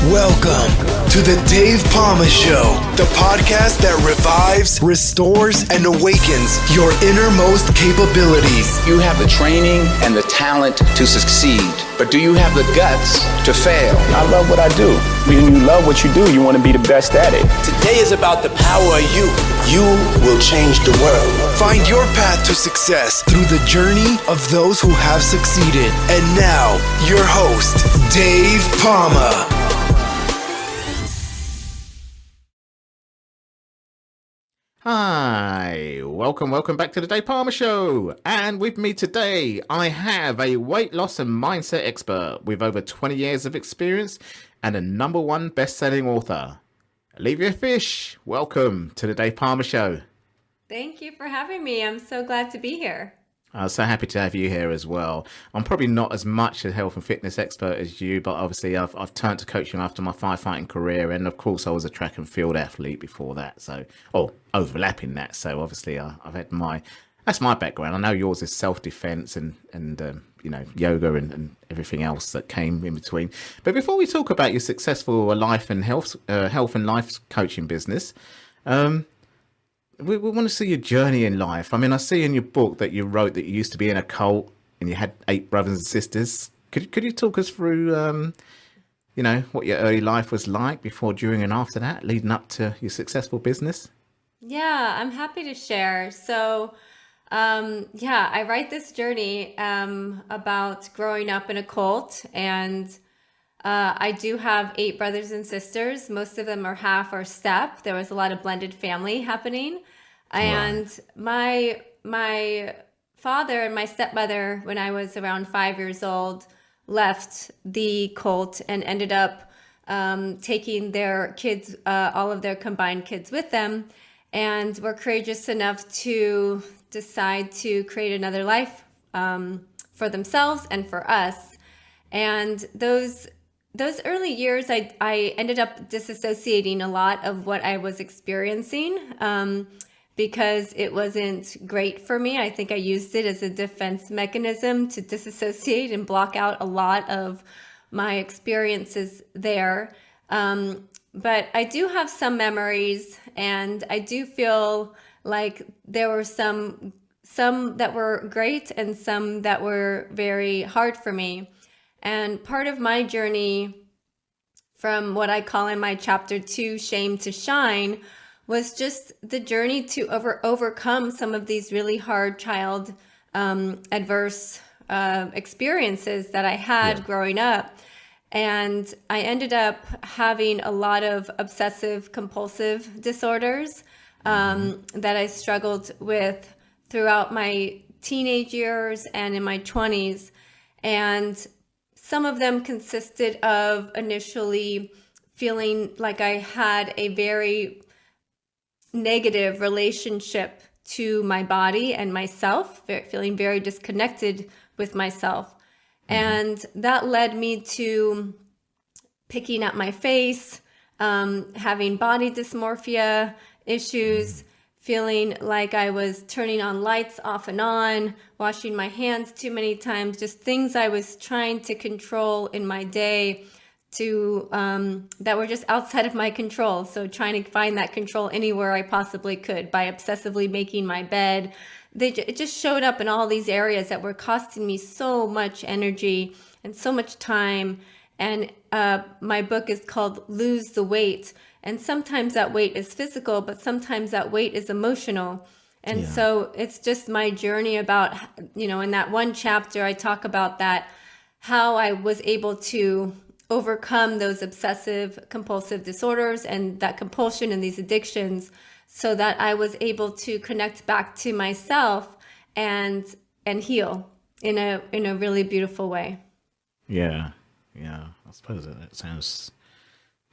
Welcome to the Dave Palma Show, the podcast that revives, restores, and awakens your innermost capabilities. You have the training and the talent to succeed, but do you have the guts to fail? I love what I do. When you love what you do, you want to be the best at it. Today is about the power of you. You will change the world. Find your path to success through the journey of those who have succeeded. And now, your host, Dave Palma. Hi, welcome back to the Dave Palma Show. And with me today, I have a weight loss and mindset expert with over 20 years of experience and a #1 best-selling author. Oliveyah Fisch, welcome to the Dave Palma Show. Thank you for having me. I'm so glad to be here. I'm so happy to have you here as well. I'm probably not as much a health and fitness expert as you, but obviously I've turned to coaching after my firefighting career, and of course I was a track and field athlete before that. So, overlapping that. So obviously I've had that's my background. I know yours is self-defense and yoga and everything else that came in between. But before we talk about your successful life and health and life coaching business, we want to see your journey in life. I mean, I see in your book that you wrote that you used to be in a cult and you had 8 brothers and sisters. Could you talk us through, what your early life was like before, during, and after that, leading up to your successful business? Yeah, I'm happy to share. So, I write this journey about growing up in a cult, and I do have 8 brothers and sisters. Most of them are half or step. There was a lot of blended family happening. And my father and my stepmother, when I was around 5 years old, left the cult and ended up taking their kids, all of their combined kids with them, and were courageous enough to decide to create another life for themselves and for us. And those early years, I ended up disassociating a lot of what I was experiencing because it wasn't great for me. I think I used it as a defense mechanism to disassociate and block out a lot of my experiences there. But I do have some memories, and I do feel like there were some that were great and some that were very hard for me. And part of my journey, from what I call in my chapter 2, Shame to Shine, was just the journey to overcome some of these really hard child adverse experiences that I had growing up. And I ended up having a lot of obsessive compulsive disorders that I struggled with throughout my teenage years and in my 20s. And some of them consisted of initially feeling like I had a very negative relationship to my body and myself, feeling very disconnected with myself. And that led me to picking at my face, having body dysmorphia issues, feeling like I was turning on lights off and on, washing my hands too many times, just things I was trying to control in my day that were just outside of my control. So trying to find that control anywhere I possibly could by obsessively making my bed. It just showed up in all these areas that were costing me so much energy and so much time. And my book is called Lose the Weight. And sometimes that weight is physical, but sometimes that weight is emotional. And so it's just my journey about, in that one chapter, I talk about that, how I was able to overcome those obsessive compulsive disorders and that compulsion and these addictions, so that I was able to connect back to myself and heal in a really beautiful way. Yeah. I suppose that sounds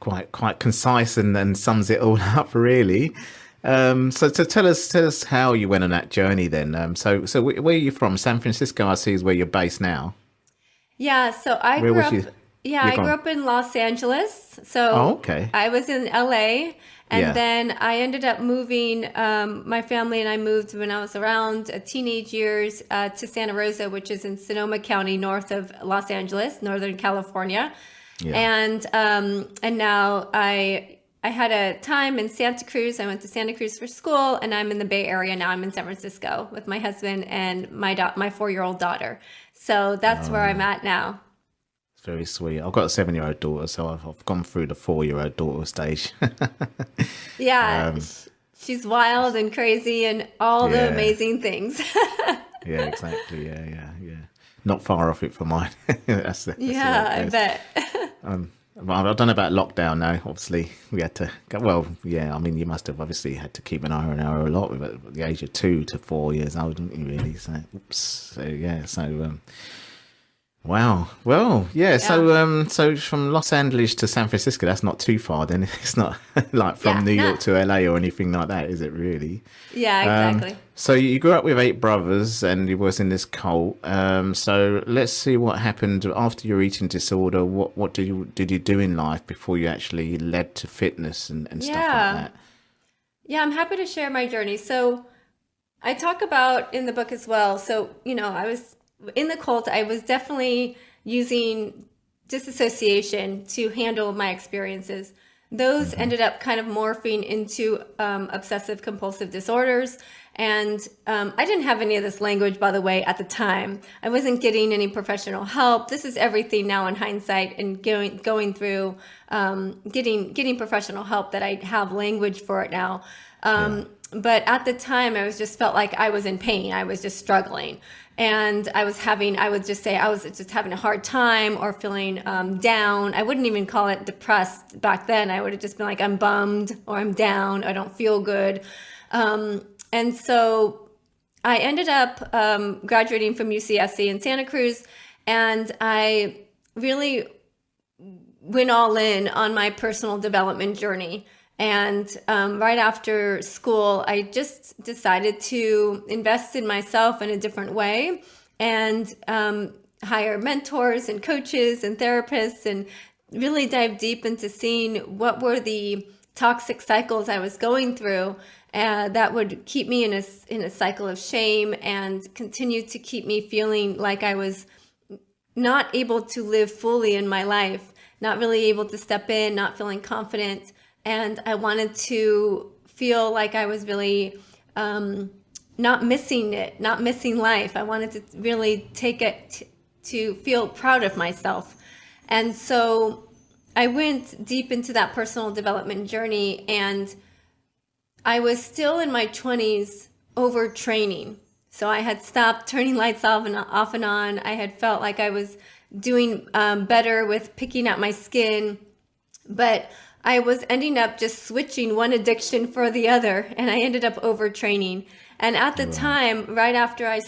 quite concise and sums it all up, really. So tell us how you went on that journey then. So where are you from? San Francisco, I see, is where you're based now. Yeah. So I grew up in Los Angeles. So I was in LA. And then I ended up moving, my family and I moved when I was around teenage years to Santa Rosa, which is in Sonoma County, north of Los Angeles, Northern California. And now I had a time in Santa Cruz. I went to Santa Cruz for school, and I'm in the Bay Area now. I'm in San Francisco with my husband and my 4-year-old daughter. So that's where I'm at now. It's very sweet. I've got a 7-year-old daughter, so I've gone through the 4-year-old daughter stage. Yeah, she's wild and crazy and all the amazing things. Yeah, exactly. Yeah. Not far off it for mine. that's I bet. Well, I don't know about lockdown now. Obviously, we had to go. Well, yeah, I mean, you must have obviously had to keep an eye on her a lot at the age of 2 to 4 years old, didn't you, really? So, wow. Well, yeah. So from Los Angeles to San Francisco, that's not too far then. It's not like from New York to LA or anything like that, is it really? Yeah, exactly. So you grew up with 8 brothers and you was in this cult. So let's see what happened after your eating disorder. What did you do in life before you actually led to fitness and stuff like that? Yeah, I'm happy to share my journey. So I talk about in the book as well. So, I was in the cult. I was definitely using disassociation to handle my experiences. Those ended up kind of morphing into obsessive compulsive disorders. And I didn't have any of this language, by the way, at the time. I wasn't getting any professional help. This is everything now in hindsight, and going through getting professional help that I have language for it now. But at the time, I just felt like I was in pain. I was just struggling. And I was having a hard time or feeling down. I wouldn't even call it depressed back then. I would have just been like, I'm bummed or I'm down. I don't feel good. And so I ended up graduating from UCSC in Santa Cruz, and I really went all in on my personal development journey. And right after school, I just decided to invest in myself in a different way and hire mentors and coaches and therapists and really dive deep into seeing what were the toxic cycles I was going through that would keep me in a cycle of shame and continue to keep me feeling like I was not able to live fully in my life, not really able to step in, not feeling confident. And I wanted to feel like I was really not missing life. I wanted to really take it to feel proud of myself. And so I went deep into that personal development journey, and I was still in my 20s overtraining. So I had stopped turning lights off and on. I had felt like I was doing better with picking at my skin, but I was ending up just switching one addiction for the other, and I ended up overtraining. And at the time, right after I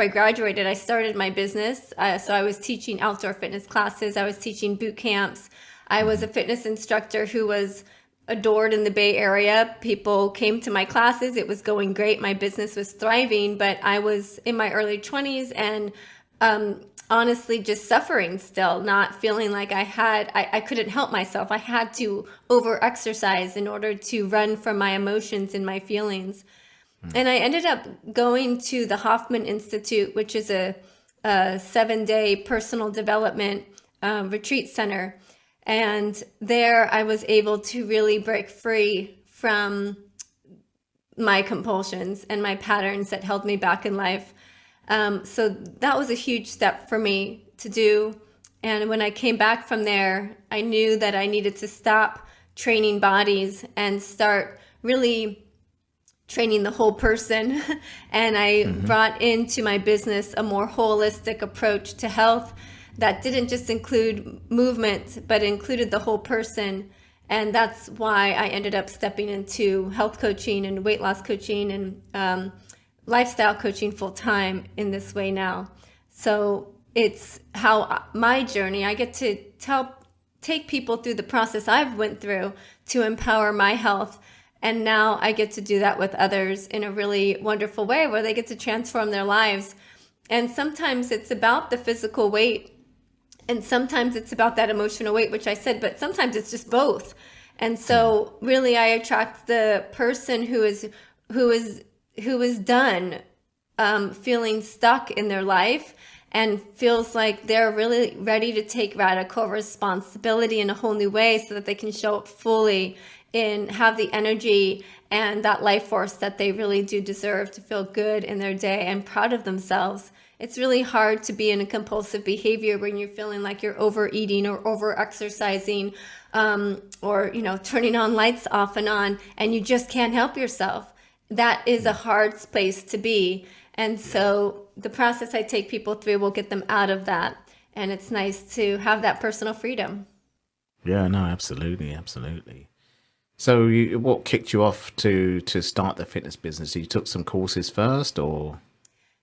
graduated, I started my business. So I was teaching outdoor fitness classes. I was teaching boot camps. I was a fitness instructor who was adored in the Bay Area. People came to my classes. It was going great. My business was thriving, but I was in my early 20s and honestly just suffering still, not feeling like I couldn't help myself. I had to over exercise in order to run from my emotions and my feelings. And I ended up going to the Hoffman Institute, which is a 7-day personal development retreat center. And there I was able to really break free from my compulsions and my patterns that held me back in life. So that was a huge step for me to do. And when I came back from there, I knew that I needed to stop training bodies and start really training the whole person. And I brought into my business a more holistic approach to health that didn't just include movement, but included the whole person. And that's why I ended up stepping into health coaching and weight loss coaching and lifestyle coaching full time in this way now. So it's how my journey, I get to take people through the process I've went through to empower my health. And now I get to do that with others in a really wonderful way where they get to transform their lives. And sometimes it's about the physical weight, and sometimes it's about that emotional weight, which I said, but sometimes it's just both. And so really I attract the person who is done feeling stuck in their life and feels like they're really ready to take radical responsibility in a whole new way so that they can show up fully and have the energy and that life force that they really do deserve to feel good in their day and proud of themselves. It's really hard to be in a compulsive behavior when you're feeling like you're overeating or over exercising, or, turning on lights off and on, and you just can't help yourself. That is a hard place to be. And so the process I take people through will get them out of that. And it's nice to have that personal freedom. Yeah, no, absolutely, absolutely. So what kicked you off to start the fitness business? You took some courses first, or?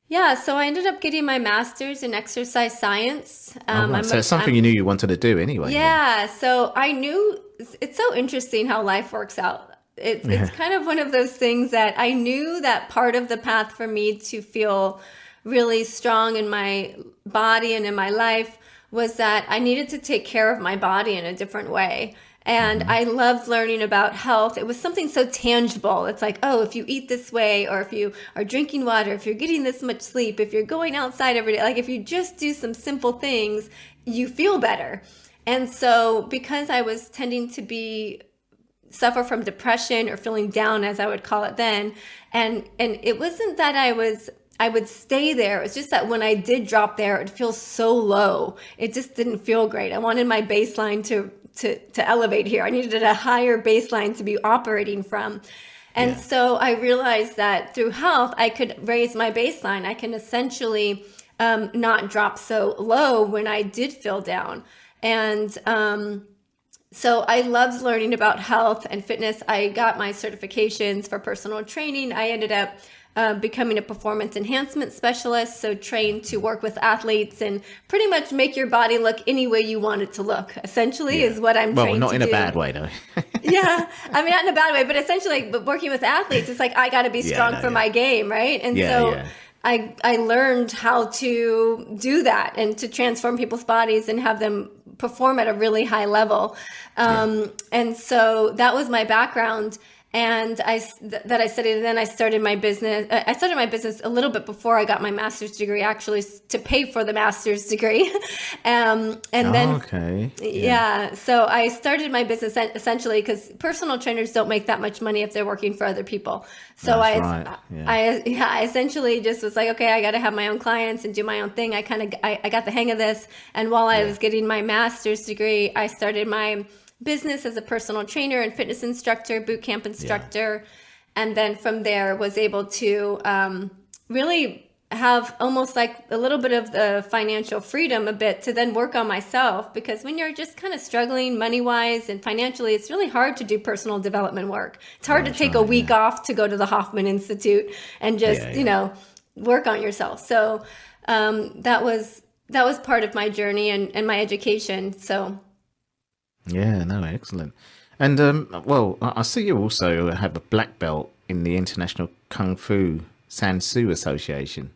Yeah, so I ended up getting my master's in exercise science. Right. So it's something you knew you wanted to do anyway. Yeah, so I knew, it's so interesting how life works out. It's kind of one of those things that I knew that part of the path for me to feel really strong in my body and in my life was that I needed to take care of my body in a different way. And I loved learning about health. It was something so tangible. It's like, oh, if you eat this way, or if you are drinking water, if you're getting this much sleep, if you're going outside every day, like if you just do some simple things, you feel better. And so because I was tending to suffer from depression or feeling down, as I would call it then, and it wasn't that I would stay there. It's just that when I did drop there, it feels so low. It just didn't feel great. I wanted my baseline to elevate here. I needed a higher baseline to be operating from. And so I realized that through health, I could raise my baseline. I can essentially not drop so low when I did feel down. And so I loved learning about health and fitness. I got my certifications for personal training. I ended up becoming a performance enhancement specialist, so trained to work with athletes and pretty much make your body look any way you want it to look, essentially, is what I'm trained to do. Well, not in a bad way, though. Yeah, I mean, not in a bad way, but essentially working with athletes, it's like I got to be strong for my game, right? And I learned how to do that and to transform people's bodies and have them perform at a really high level. And so that was my background. And I studied, and then I started my business. I started my business a little bit before I got my master's degree, actually, to pay for the master's degree. So I started my business essentially because personal trainers don't make that much money if they're working for other people. So I essentially just was like, okay, I got to have my own clients and do my own thing. I got the hang of this. And while I was getting my master's degree, I started my business as a personal trainer and fitness instructor, boot camp instructor. And then from there was able to really have almost like a little bit of the financial freedom a bit to then work on myself, because when you're just kind of struggling money-wise and financially, it's really hard to do personal development work. It's hard to take a week off to go to the Hoffman Institute and just, work on yourself. So that was part of my journey and my education. So yeah, no, excellent. And I see you also have a black belt in the International Kung Fu Sansu Association.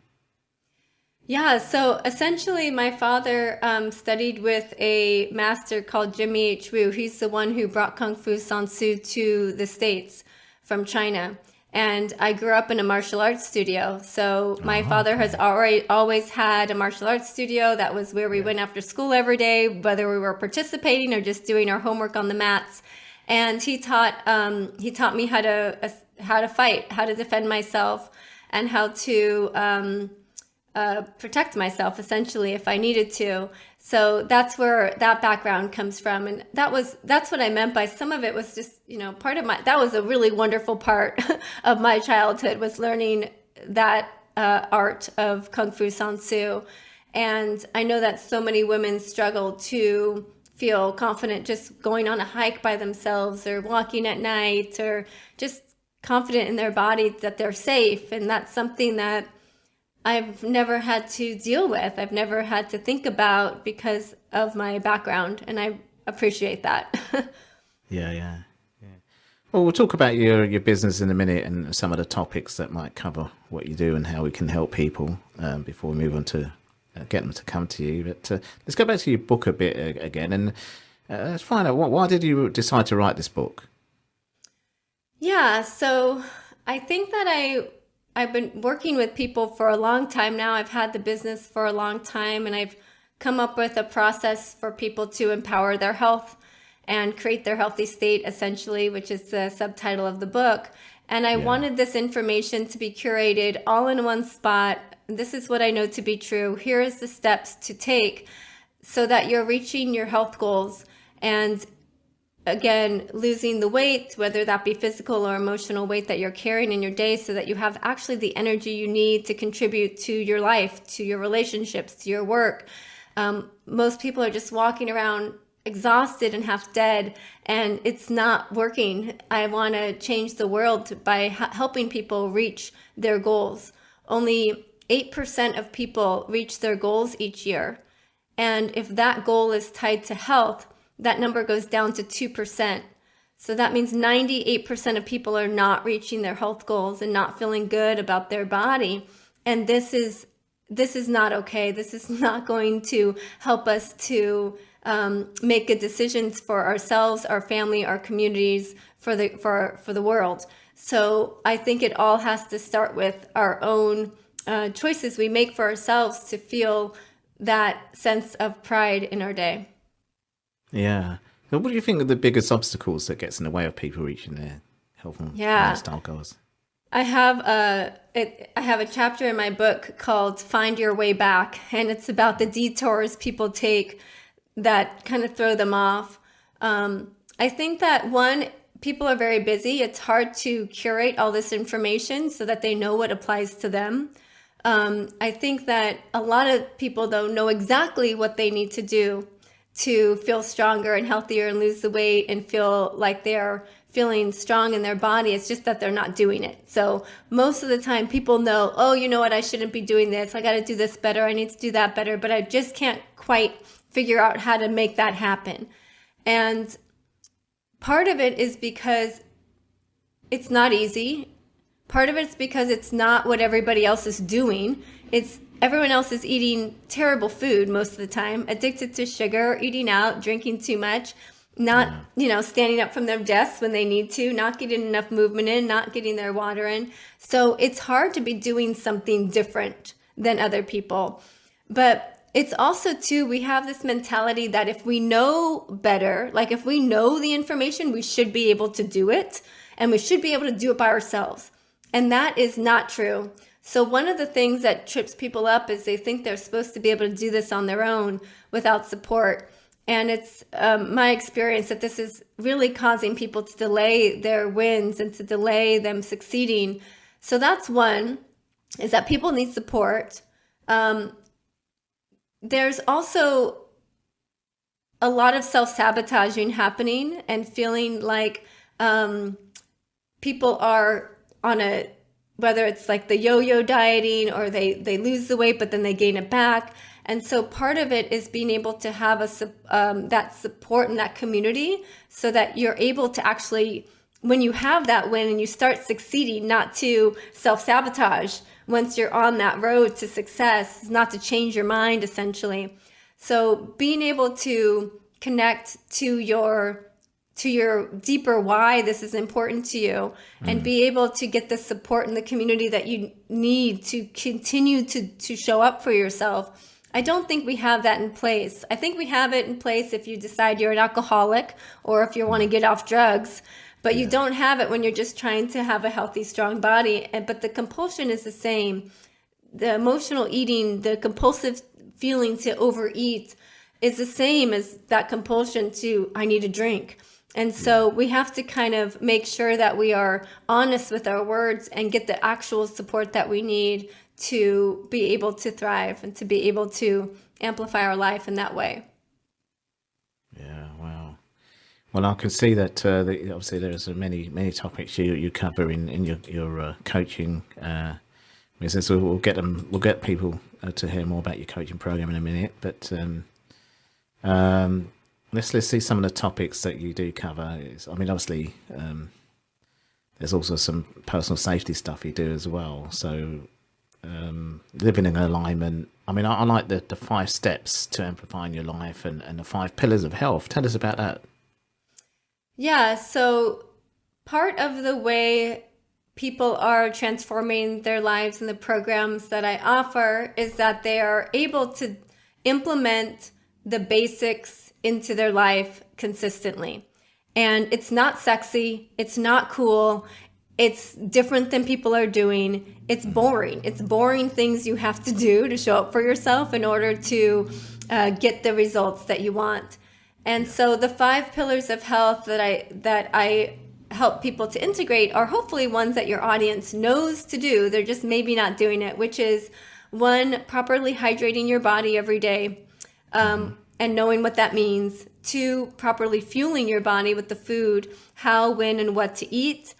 Yeah, so essentially my father studied with a master called Jimmy H. Wu. He's the one who brought Kung Fu Sansu to the States from China. And I grew up in a martial arts studio. So my father has always had a martial arts studio. That was where we went after school every day, whether we were participating or just doing our homework on the mats. And he taught me how to fight, how to defend myself, and how to protect myself, essentially, if I needed to. So that's where that background comes from. And that's what I meant by some of it was just, that was a really wonderful part of my childhood, was learning that art of Kung Fu Sansu. And I know that so many women struggle to feel confident just going on a hike by themselves or walking at night, or just confident in their body that they're safe. And that's something that I've never had to deal with. I've never had to think about because of my background, and I appreciate that. Yeah. Well, we'll talk about your business in a minute and some of the topics that might cover what you do and how we can help people before we move on to get them to come to you. But let's go back to your book a bit again, and let's find out why did you decide to write this book? Yeah, so I think that I've been working with people for a long time now. I've had the business for a long time, and I've come up with a process for people to empower their health and create their healthy state, essentially, which is the subtitle of the book. And I wanted this information to be curated all in one spot. This is what I know to be true. Here is the steps to take so that you're reaching your health goals. And again, losing the weight, whether that be physical or emotional weight that you're carrying in your day, so that you have actually the energy you need to contribute to your life, to your relationships, to your work. Most people are just walking around exhausted and half dead, and it's not working. I want to change the world by helping people reach their goals. Only 8% of people reach their goals each year. And if that goal is tied to health, that number goes down to 2%. So that means 98% of people are not reaching their health goals and not feeling good about their body. And this is not okay. This is not going to help us to make good decisions for ourselves, our family, our communities, for the world. So I think it all has to start with our own choices we make for ourselves to feel that sense of pride in our day. Yeah. So what do you think are the biggest obstacles that gets in the way of people reaching their health and lifestyle goals? I have a chapter in my book called Find Your Way Back, and it's about the detours people take that kind of throw them off. I think that people are very busy. It's hard to curate all this information so that they know what applies to them. I think that a lot of people, though, know exactly what they need to do to feel stronger and healthier and lose the weight and feel like they're feeling strong in their body. It's just that they're not doing it. So most of the time people know, oh, you know what, I shouldn't be doing this. I got to do this better. I need to do that better. But I just can't quite figure out how to make that happen. And part of it is because it's not easy. Part of it's because it's not what everybody else is doing. Everyone else is eating terrible food most of the time, addicted to sugar, eating out, drinking too much, not, standing up from their desks when they need to, not getting enough movement in, not getting their water in. So it's hard to be doing something different than other people. But it's also, too, we have this mentality that if we know better, like if we know the information, we should be able to do it, and we should be able to do it by ourselves. And that is not true. So one of the things that trips people up is they think they're supposed to be able to do this on their own without support. And it's my experience that this is really causing people to delay their wins and to delay them succeeding. So that's one, is that people need support. There's also a lot of self-sabotaging happening and feeling like people are on whether it's like the yo-yo dieting or they lose the weight, but then they gain it back. And so part of it is being able to have that support and that community so that you're able to actually, when you have that win and you start succeeding, not to self-sabotage once you're on that road to success, not to change your mind, essentially. So being able to connect to your deeper why this is important to you and be able to get the support in the community that you need to continue to show up for yourself. I don't think we have that in place. I think we have it in place if you decide you're an alcoholic or if you want to get off drugs, but you don't have it when you're just trying to have a healthy, strong body. But the compulsion is the same. The emotional eating, the compulsive feeling to overeat is the same as that compulsion to, I need a drink. And so we have to kind of make sure that we are honest with our words and get the actual support that we need to be able to thrive and to be able to amplify our life in that way. Yeah, wow. Well, I can see that obviously there's many topics you cover in your coaching business. So we'll get people to hear more about your coaching program in a minute, but let's see some of the topics that you do cover. Obviously, there's also some personal safety stuff you do as well. So living in alignment. I like the 5 steps to amplifying your life and the 5 pillars of health. Tell us about that. Yeah, so part of the way people are transforming their lives in the programs that I offer is that they are able to implement the basics into their life consistently. And it's not sexy, it's not cool, it's different than people are doing, it's boring. It's boring things you have to do to show up for yourself in order to get the results that you want. And so the 5 pillars of health that I help people to integrate are hopefully ones that your audience knows to do. They're just maybe not doing it, which is 1, properly hydrating your body every day, and knowing what that means. 2, properly fueling your body with the food, how, when, and what to eat.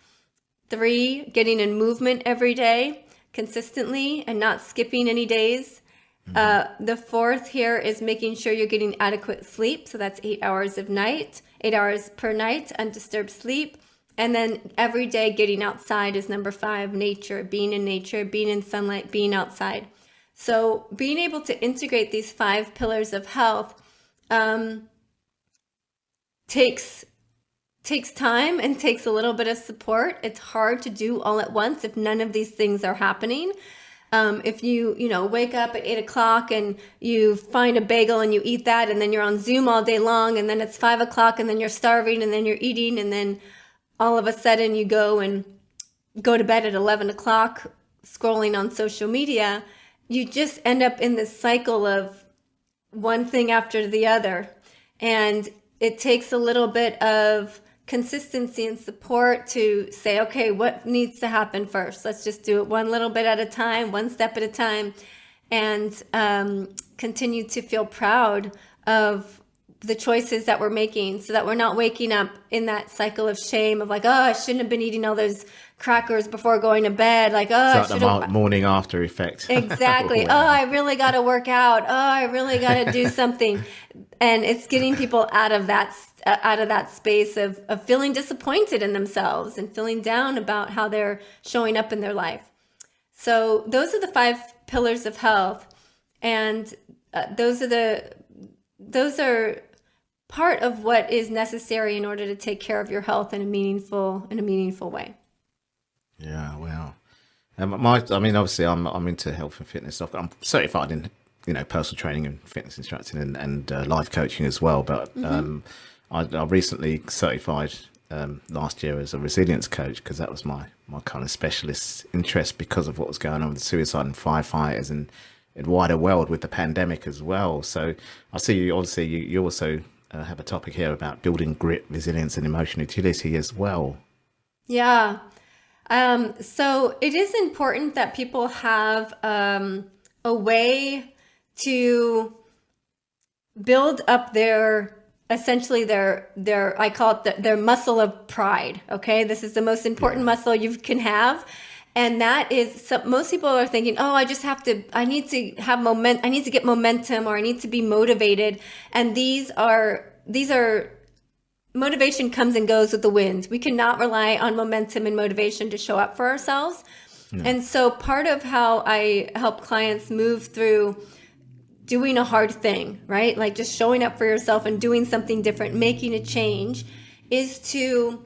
3, getting in movement every day consistently and not skipping any days. The 4th here is making sure you're getting adequate sleep. So that's 8 hours per night, undisturbed sleep. And then every day getting outside is number 5, nature, being in sunlight, being outside. So being able to integrate these 5 pillars of health takes time and takes a little bit of support. It's hard to do all at once if none of these things are happening. If you wake up at 8 o'clock and you find a bagel and you eat that, and then you're on Zoom all day long, and then it's 5 o'clock and then you're starving and then you're eating, and then all of a sudden you go to bed at 11 o'clock scrolling on social media, you just end up in this cycle of one thing after the other. And it takes a little bit of consistency and support to say, okay, what needs to happen first? Let's just do it one little bit at a time, one step at a time, and continue to feel proud of the choices that we're making, so that we're not waking up in that cycle of shame of like, oh, I shouldn't have been eating all those crackers before going to bed. Like, oh, it's like the morning after effect. Exactly. Oh, I really got to work out. Oh, I really got to do something. And it's getting people out of that space of feeling disappointed in themselves and feeling down about how they're showing up in their life. So those are the 5 pillars of health. And those are part of what is necessary in order to take care of your health in a meaningful way. Yeah, wow. Obviously, I'm into health and fitness stuff. I'm certified in, personal training and fitness instructing and life coaching as well. But I recently certified last year as a resilience coach, because that was my kind of specialist interest because of what was going on with suicide and firefighters and in wider world with the pandemic as well. So I see you also have a topic here about building grit, resilience, and emotional utility as well. Yeah. So it is important that people have a way to build up their I call it their muscle of pride. Okay. This is the most important muscle you can have. And that is, most people are thinking, oh, I need to have I need to get momentum, or I need to be motivated. And these are motivation comes and goes with the wind. We cannot rely on momentum and motivation to show up for ourselves. No. And so part of how I help clients move through doing a hard thing, right? Like just showing up for yourself and doing something different, making a change, is to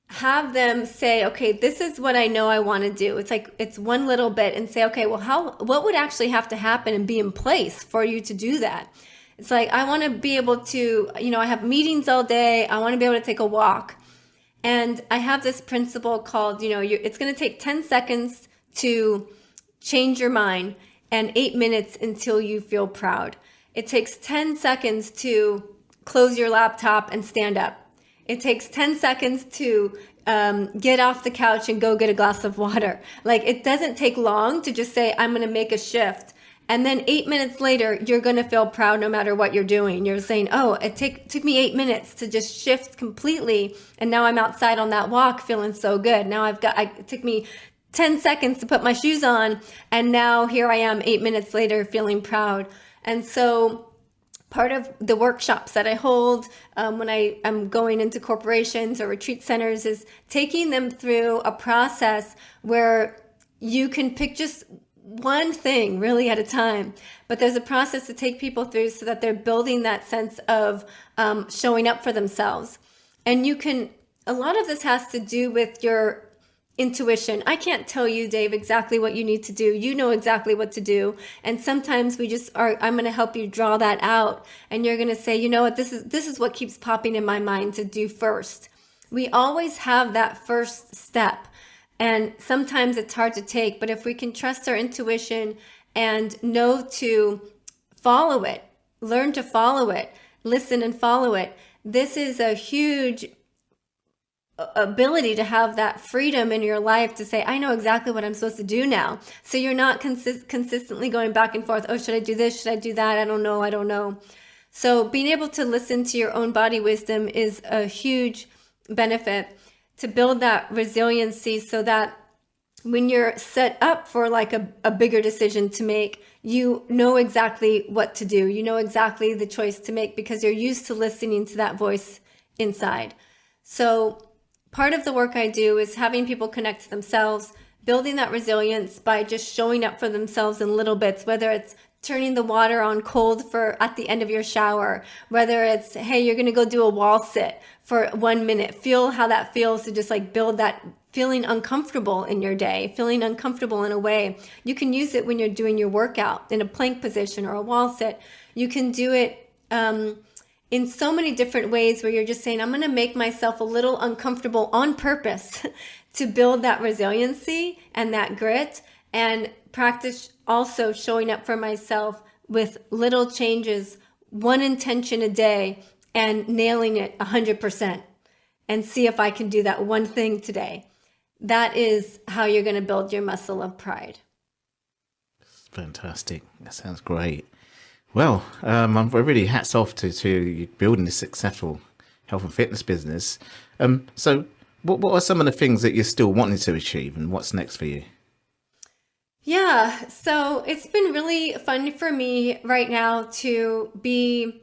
have them say, okay, this is what I know I want to do. It's like, it's one little bit, and say, okay, well, what would actually have to happen and be in place for you to do that? It's like, I want to be able to, I have meetings all day. I want to be able to take a walk. And I have this principle called, it's going to take 10 seconds to change your mind and 8 minutes until you feel proud. It takes 10 seconds to close your laptop and stand up. It takes 10 seconds to get off the couch and go get a glass of water. Like, it doesn't take long to just say, I'm going to make a shift. And then 8 minutes later, you're going to feel proud no matter what you're doing. You're saying, oh, it took me 8 minutes to just shift completely. And now I'm outside on that walk feeling so good. Now it took me 10 seconds to put my shoes on. And now here I am 8 minutes later feeling proud. And so part of the workshops that I hold when I am going into corporations or retreat centers is taking them through a process where you can pick just one thing really at a time, but there's a process to take people through so that they're building that sense of showing up for themselves. And a lot of this has to do with your intuition. I can't tell you, Dave, exactly what you need to do. You know exactly what to do. And sometimes we just are, I'm going to help you draw that out. And you're going to say, you know what, this is what keeps popping in my mind to do first. We always have that first step. And sometimes it's hard to take, but if we can trust our intuition and know to follow it, learn to follow it, listen and follow it, this is a huge ability to have that freedom in your life to say, I know exactly what I'm supposed to do now. So you're not consistently going back and forth. Oh, should I do this? Should I do that? I don't know. So being able to listen to your own body wisdom is a huge benefit to build that resiliency, so that when you're set up for like a bigger decision to make, you know exactly what to do. You know exactly the choice to make because you're used to listening to that voice inside. So part of the work I do is having people connect to themselves, building that resilience by just showing up for themselves in little bits, whether it's turning the water on cold for at the end of your shower, whether it's, hey, you're going to go do a wall sit for 1 minute. Feel how that feels to just like build that feeling uncomfortable in your day, feeling uncomfortable in a way. You can use it when you're doing your workout in a plank position or a wall sit. You can do it in so many different ways where you're just saying, I'm going to make myself a little uncomfortable on purpose to build that resiliency and that grit, and practice also showing up for myself with little changes, one intention a day, and nailing it 100%, and see if I can do that one thing today. That is how you're going to build your muscle of pride. Fantastic. That sounds great. Well, I'm really hats off to you building this successful health and fitness business. So what are some of the things that you're still wanting to achieve, and what's next for you? Yeah, so it's been really fun for me right now to be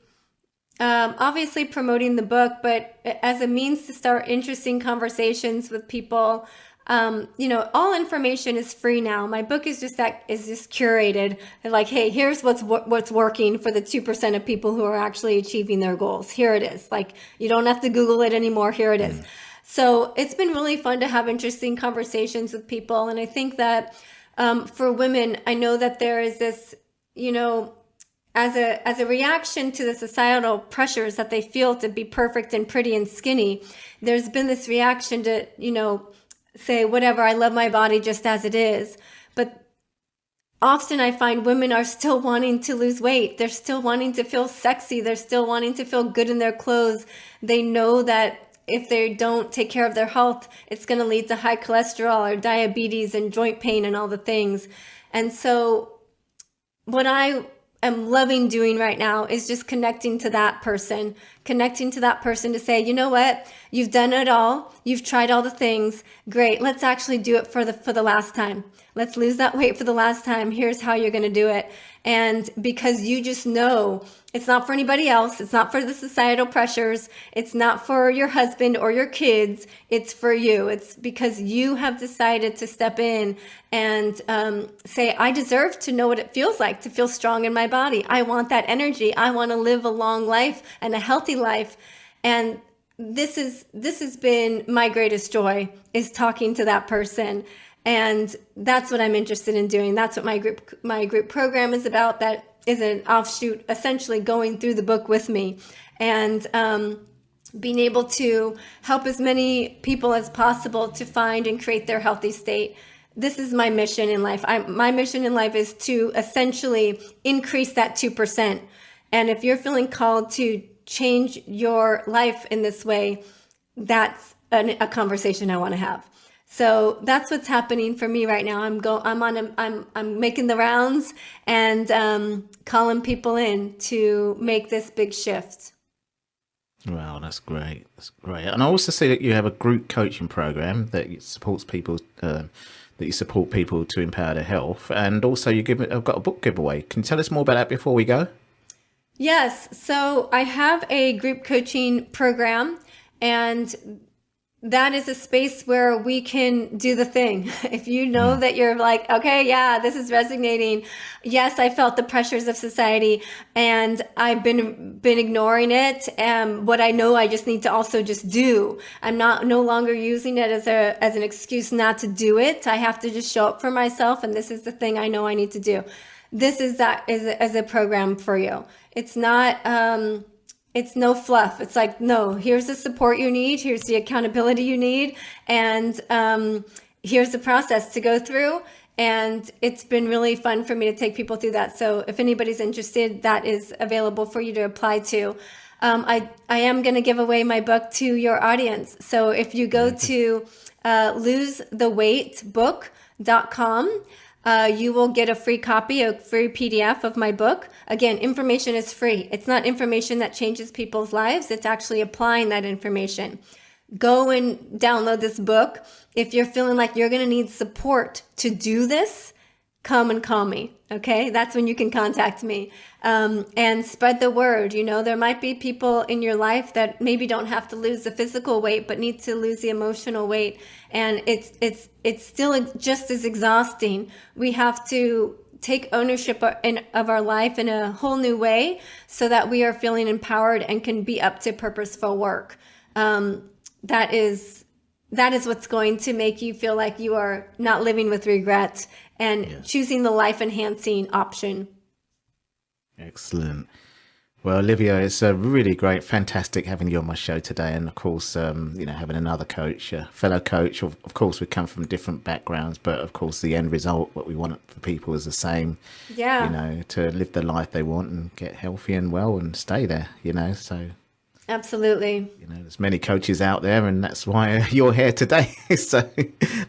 obviously promoting the book, but as a means to start interesting conversations with people. All information is free now. My book is just curated. Like, hey, here's what's working for the 2% of people who are actually achieving their goals. Here it is. Like, you don't have to Google it anymore. Here it is. So it's been really fun to have interesting conversations with people. And I think that for women, I know that there is this, as a reaction to the societal pressures that they feel to be perfect and pretty and skinny, there's been this reaction to, say, whatever, I love my body just as it is. But often I find women are still wanting to lose weight. They're still wanting to feel sexy. They're still wanting to feel good in their clothes. They know that if they don't take care of their health, it's going to lead to high cholesterol or diabetes and joint pain and all the things. And so what I am loving doing right now is just connecting to that person to say, you know what, you've done it all. You've tried all the things. Great. Let's actually do it for the last time. Let's lose that weight for the last time. Here's how you're going to do it. And because you just know it's not for anybody else. It's not for the societal pressures. It's not for your husband or your kids. It's for you. It's because you have decided to step in and say, I deserve to know what it feels like to feel strong in my body. I want that energy. I want to live a long life and a healthy life. And this has been my greatest joy, is talking to that person. And that's what I'm interested in doing. That's what my group program is about. That is an offshoot, essentially going through the book with me, and being able to help as many people as possible to find and create their healthy state. This is my mission in life. My mission in life is to essentially increase that 2%. And if you're feeling called to change your life in this way, that's a conversation I want to have. So that's what's happening for me right now. I'm making the rounds and calling people in to make this big shift. Wow, that's great. That's great. And I also see that you have a group coaching program that supports people, that you support people to empower their health, and also I've got a book giveaway. Can you tell us more about that before we go? Yes. So I have a group coaching program, and that is a space where we can do the thing. If you know that you're like, okay, yeah, this is resonating. Yes, I felt the pressures of society and I've been ignoring it. And what I know I just need to also just do. I'm no longer using it as an excuse not to do it. I have to just show up for myself. And this is the thing I know I need to do. This is a program for you. It's not, it's no fluff. It's like, no, here's the support you need. Here's the accountability you need. And here's the process to go through. And it's been really fun for me to take people through that. So if anybody's interested, that is available for you to apply to. I am going to give away my book to your audience. So if you go to losetheweightbook.com, you will get a free copy, a free PDF of my book. Again, information is free. It's not information that changes people's lives. It's actually applying that information. Go and download this book. If you're feeling like you're going to need support to do this, come and call me. Okay. That's when you can contact me. And spread the word. You know, there might be people in your life that maybe don't have to lose the physical weight, but need to lose the emotional weight. And it's still just as exhausting. We have to take ownership of our life in a whole new way so that we are feeling empowered and can be up to purposeful work. That is what's going to make you feel like you are not living with regret and choosing the life enhancing option. Excellent. Well, Olivia, it's really great, fantastic having you on my show today. And of course, having another coach, a fellow coach. Of course, we come from different backgrounds, but of course, the end result, what we want for people is the same. Yeah. You know, to live the life they want and get healthy and well and stay there, so. Absolutely. There's many coaches out there, and that's why you're here today. So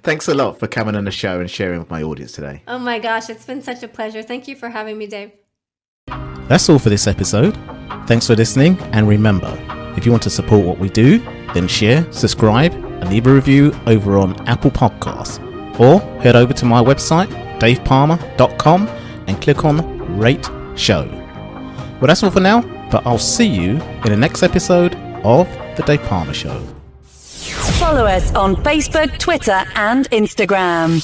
thanks a lot for coming on the show and sharing with my audience today. Oh my gosh, it's been such a pleasure. Thank you for having me, Dave. That's all for this episode. Thanks for listening, and remember, if you want to support what we do, then share, subscribe, and leave a review over on Apple Podcasts, or head over to my website, davepalmer.com, and click on Rate Show. Well, that's all for now, but I'll see you in the next episode of The Dave Palmer Show. Follow us on Facebook, Twitter, and Instagram.